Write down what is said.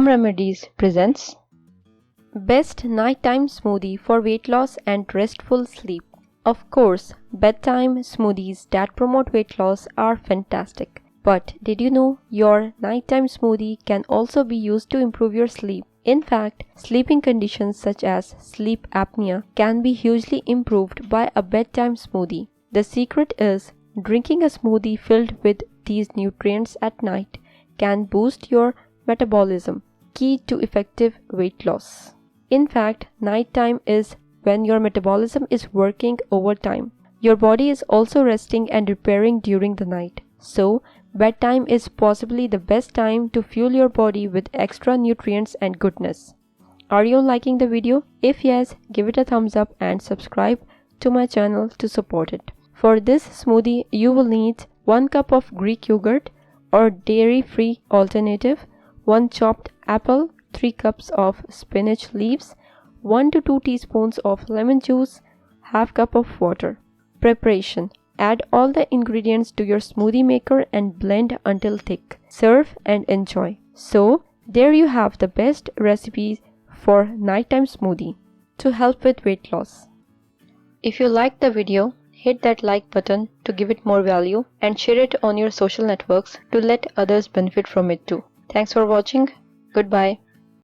Remedies presents Best Nighttime Smoothie for Weight Loss and Restful Sleep. Of course, bedtime smoothies that promote weight loss are fantastic. But did you know your nighttime smoothie can also be used to improve your sleep? In fact, sleeping conditions such as sleep apnea can be hugely improved by a bedtime smoothie. The secret is drinking a smoothie filled with these nutrients at night can boost your metabolism, key to effective weight loss. In fact, nighttime is when your metabolism is working overtime. Your body is also resting and repairing during the night. So, bedtime is possibly the best time to fuel your body with extra nutrients and goodness. Are you liking the video? If yes, give it a thumbs up and subscribe to my channel to support it. For this smoothie, you will need 1 cup of Greek yogurt or dairy-free alternative, 1 chopped apple, 3 cups of spinach leaves, 1 to 2 teaspoons of lemon juice, half cup of water. Preparation: add all the ingredients to your smoothie maker and blend until thick. Serve and enjoy. So, there you have the best recipes for nighttime smoothie to help with weight loss. If you liked the video, hit that like button to give it more value and share it on your social networks to let others benefit from it too. Thanks for watching. Goodbye.